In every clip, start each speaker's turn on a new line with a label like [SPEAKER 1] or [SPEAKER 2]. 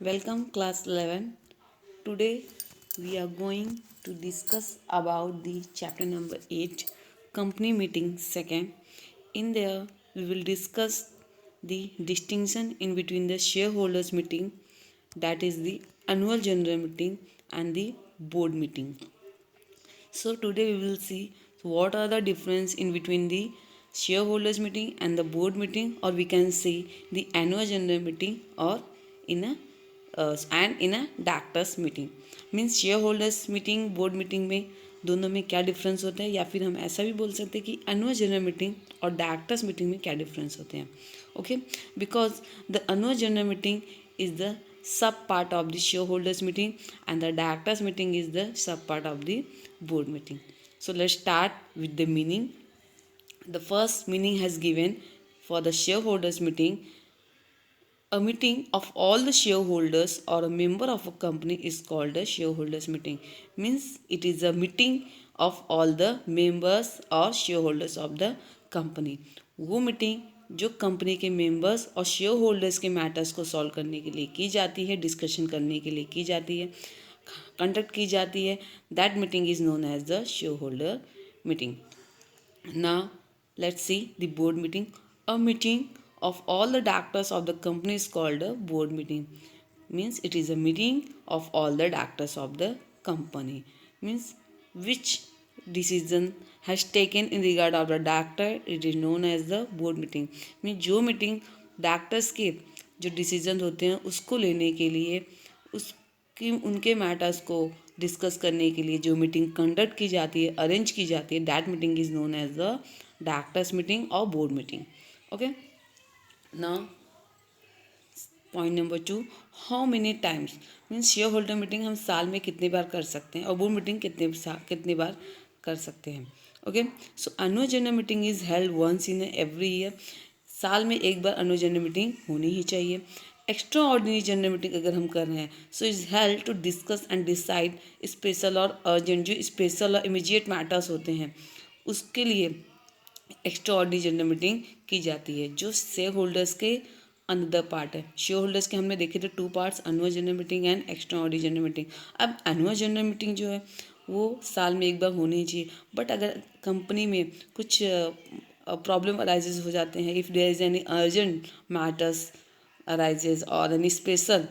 [SPEAKER 1] Welcome class 11. Today we are going to discuss about the chapter number 8 company meeting second. In there we will discuss the distinction in between the shareholders meeting, that is the annual general meeting, and the board meeting. So today we will see what are the difference in between the shareholders meeting and the board meeting, or we can say the annual general meeting or in a and in a directors meeting. Means share holders meeting board meeting में दोनों में क्या difference होता है, या फिर हम ऐसा भी बोल सकते हैं कि एनुअल जनरल मीटिंग और डायरेक्टर्स मीटिंग में क्या डिफरेंस होते हैं. Okay, because the annual general meeting is the sub part of the shareholders meeting and the directors meeting is the sub part of the board meeting. So let's start with the meaning. The first meaning has given for the shareholders meeting: a meeting of all the shareholders or a member of a company is called a shareholders meeting. Means it is a meeting of all the members or shareholders of the company. वो meeting जो company के members और share holders के matters को solve करने के लिए की जाती है, डिस्कशन करने के लिए की जाती है, कंडक्ट की जाती है, that meeting is known as the shareholder meeting. Now, let's see the board meeting. A meeting of all the directors of the company is called a board meeting. Means it is a meeting of all the directors of the company. Means which decision has taken in regard of the director, it is known as the board meeting. Means जो meeting directors के जो decisions होते हैं उसको लेने के लिए, उसकी उनके मैटर्स को डिस्कस करने के लिए जो मीटिंग कंडक्ट की जाती है, अरेंज की जाती है, that meeting is known as the directors meeting और board meeting. Okay, now point number 2, how many times. Means shareholder meeting हम साल में कितनी बार कर सकते हैं और बोर्ड मीटिंग कितनी बार कर सकते हैं. Okay, so annual general meeting is held once in every year. साल में एक बार एनुअल जनरल मीटिंग होनी ही चाहिए. एक्स्ट्रा ऑर्डिनरी जनरल मीटिंग अगर हम कर रहे हैं, so is held to discuss and decide special और अर्जेंट, जो स्पेशल और इमीडिएट मैटर्स होते हैं उसके लिए एक्स्ट्रा ऑर्डिनरी जनरल मीटिंग की जाती है, जो शेयर होल्डर्स के अनदर पार्ट है. शेयर होल्डर्स के हमने देखे थे 2 parts, annual general meeting and extra ordinary general meeting. अब एनुअल जनरल मीटिंग जो है वो साल में एक बार होनी ही चाहिए. बट अगर कंपनी में कुछ प्रॉब्लम अराइजेज हो जाते हैं, if there is any urgent matters arises और एनी स्पेशल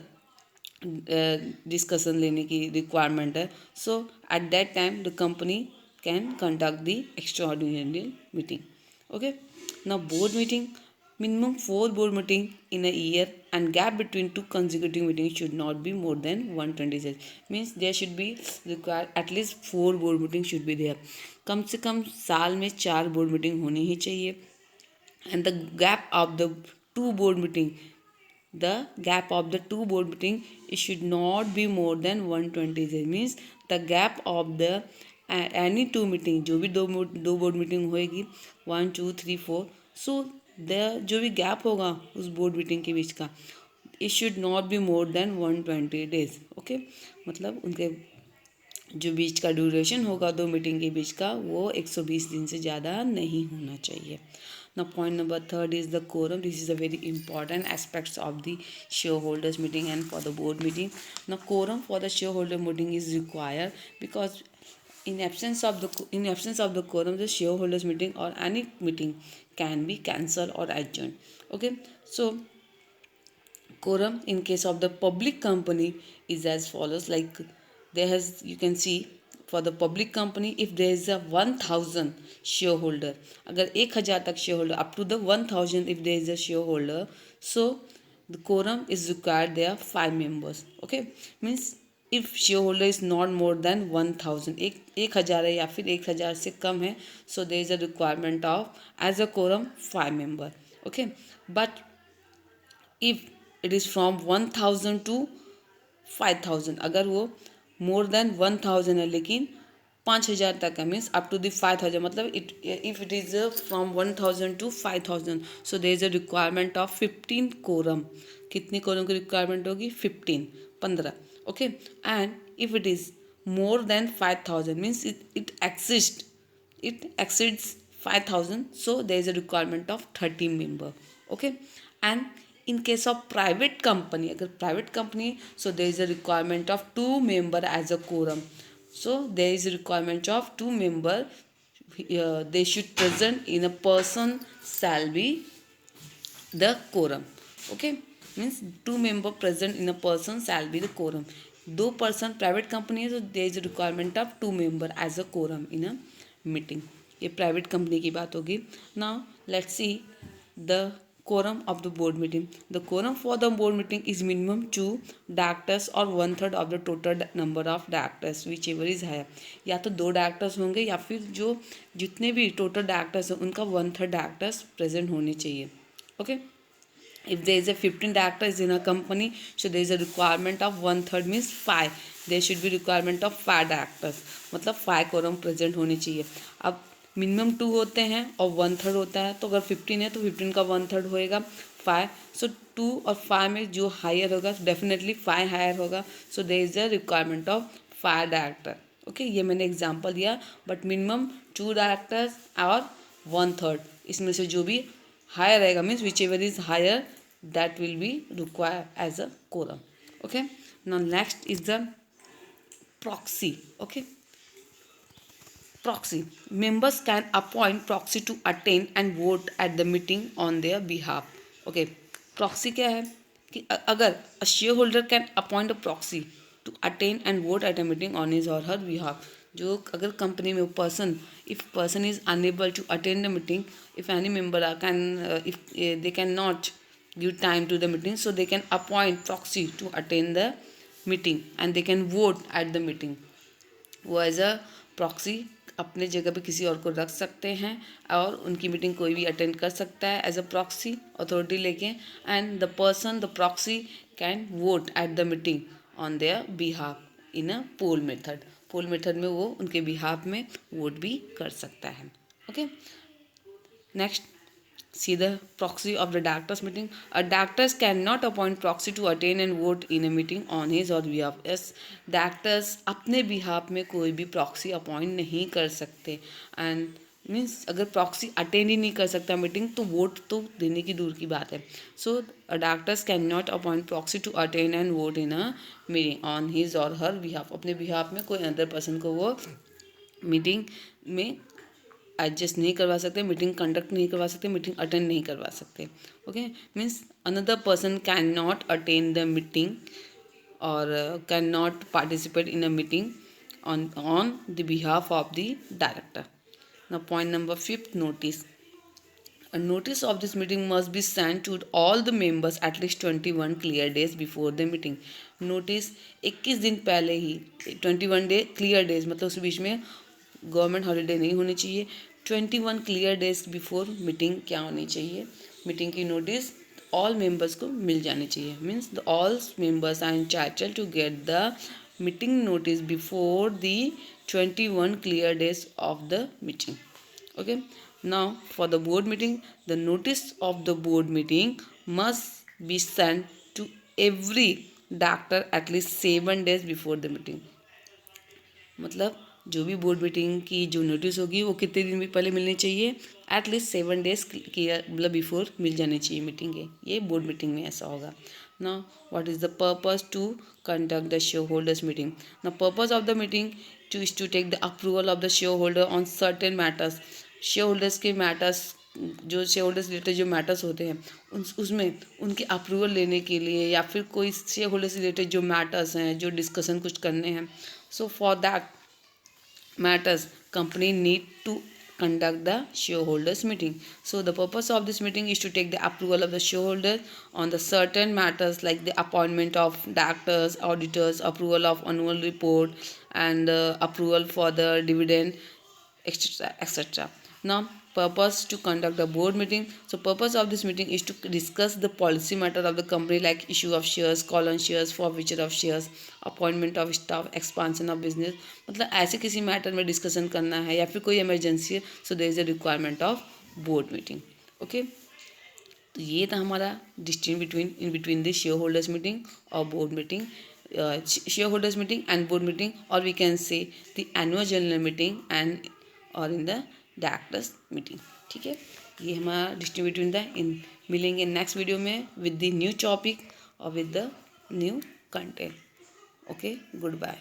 [SPEAKER 1] डिस्कशन लेने की रिक्वायरमेंट है, so at that time the company can conduct the extraordinary meeting. Okay, now board meeting, minimum 4 board meeting in a year and gap between 2 consecutive meetings should not be more than 120 days. Means there should be required at least 4 board meeting should be there. कम से कम साल में 4 board meeting होनी ही चाहिए. And the gap of the 2 board meeting, the gap of the 2 board meeting, it should not be more than 120 days. Means the gap of the any 2 meeting, जो भी दो board meeting होएगी 1 2 3 4, so the जो भी gap होगा उस board meeting के बीच का, it should not be more than 120 days. Okay, मतलब उनके जो बीच का ड्यूरेशन होगा 2 मीटिंग के बीच का वो 120 दिन से ज़्यादा नहीं होना चाहिए. Now point number 3 is the quorum. This is a very important aspects of the shareholders meeting and for the board meeting. Now quorum for the shareholder meeting is required because in absence of the quorum, the shareholders meeting or any meeting can be cancelled or adjourned. Okay, so quorum in case of the public company is as follows. Like there has, you can see for the public company, if there is a 1000 shareholder, अगर 1000 तक shareholder, up to the 1000 if there is a shareholder, so the quorum is required, there are 5 members. Okay, means if share holder is not more than 1000, एक हज़ार है या फिर 1000 से कम है, so there is a requirement of as a quorum 5 member. Okay, but if it is from 1000 to 5000, अगर वो मोर देन 1000 है लेकिन 5000 तक है, मीन्स अप टू द 5000, मतलब if it is from 1000 to 5000, so there is a requirement of 15 quorum. कितनी quorum की requirement होगी? 15. Okay, and if it is more than 5000, means it exceeds 5000, so there is a requirement of 30 member. Okay, and In case of private company, अगर private company, so there is a requirement of 2 member as a quorum. So there is a requirement of 2 member. They should present in a person shall be the quorum. Okay, means 2 member present in a person shall be the quorum. 2 person private company है, so there is a requirement of 2 member as a quorum in a meeting. ये private company की बात होगी. Now let's see the quorum of the board meeting. The quorum for the board meeting is minimum 2 directors or 1/3 of the total number of directors whichever is higher. या तो 2 directors होंगे या फिर जो जितने भी टोटल डायरेक्टर्स हैं उनका 1/3 डायरेक्टर्स प्रेजेंट होने चाहिए. Okay, if there is a 15 directors in a company, so there is a requirement of 1/3 means 5. There should be requirement of 5 directors, मतलब 5 quorum present होने चाहिए. अब मिनिमम 2 होते हैं और 1/3 होता है, तो अगर 15 है तो 15 का 1/3 होएगा 5. सो 2 और 5 में जो हायर होगा डेफिनेटली 5 हायर होगा. So there is a requirement of 5 director. Okay, ये मैंने एग्जांपल दिया, बट मिनिमम 2 डायरेक्टर्स और 1/3 इसमें से जो भी higher रहेगा means whichever is higher that will be required as a quorum. Okay, now next is the proxy. Okay, proxy members can appoint proxy to attend and vote at the meeting on their behalf. Okay, proxy क्या है कि अगर a shareholder can appoint a proxy to attend and vote at a meeting on his or her behalf. जो अगर company में person if person is unable to attend the meeting, if any member can if they can not give time to the meeting, so they can appoint proxy to attend the meeting and they can vote at the meeting. वो as a proxy अपने जगह पे किसी और को रख सकते हैं और उनकी मीटिंग कोई भी अटेंड कर सकता है एज अ प्रॉक्सी अथॉरिटी लेके. And the person the proxy can vote at the meeting on their behalf in a poll method. Poll method में वो उनके बिहाफ में वोट भी कर सकता है. Okay, next see the proxy of the directors meeting. A directors cannot appoint proxy to attend and vote in a meeting on his or behalf. Yes, directors अपने behalf में कोई भी proxy appoint नहीं कर सकते. And मीन्स अगर proxy attend ही नहीं कर सकता मीटिंग तो वोट तो देने की दूर की बात है. So directors can not appoint proxy to attend and vote in a meeting on his or her behalf. अपने बिहाफ में कोई अदर पर्सन को वो मीटिंग में एडजस्ट नहीं करवा सकते, मीटिंग कंडक्ट नहीं करवा सकते, मीटिंग अटेंड नहीं करवा सकते. Okay, means another person can not attend the meeting or can not participate in a meeting on the behalf of the director. Now point number 5, notice. A notice of this meeting must be sent to all the members at least 21 clear days before the meeting. Notice 21 दिन पहले ही 21 day clear days मतलब उस बीच में government holiday नहीं होनी चाहिए. 21 clear days before meeting क्या होनी चाहिए, मीटिंग की नोटिस ऑल मेंबर्स को मिल जानी चाहिए. Means the all members are entitled to get the meeting notice before the 21 clear days of the meeting. Okay, now for the board meeting, the notice of the board meeting must be sent to every director at least 7 days before the meeting. मतलब जो भी board meeting की जो notice होगी वो कितने दिन भी पहले मिलनी चाहिए, एटलीस्ट 7 डेज मतलब बिफोर मिल जानी चाहिए मीटिंग के. ये बोर्ड मीटिंग में ऐसा होगा. Now, what is the purpose to conduct the shareholders meeting? The purpose of the meeting is to take the approval of the shareholder on certain matters. shareholders के matters जो shareholders related जो matters होते हैं उसमें उनके approval लेने के लिए या फिर कोई shareholders related जो matters हैं जो डिस्कशन कुछ करने हैं. So for that matters company need to conduct the shareholders meeting. So the purpose of this meeting is to take the approval of the shareholder on the certain matters like the appointment of directors, auditors, approval of annual report, and approval for the dividend, etc, etc. Now purpose to conduct a board meeting. So purpose of this meeting is to discuss the policy matter of the company like issue of shares, call on shares, forfeiture of shares, appointment of staff, expansion of business. मतलब ऐसे किसी matter में discussion करना है या फिर कोई emergency है, so there is a requirement of board meeting. Okay, तो ये था हमारा distinction in between the shareholders meeting और board meeting, shareholders meeting and board meeting, और we can say the annual general meeting and और in the directors meeting. ठीक है, ये हमारा डिस्टिंग बिटवीन द इन मिलेंगे नेक्स्ट वीडियो में विद द न्यू टॉपिक और with the new content. Okay, good bye.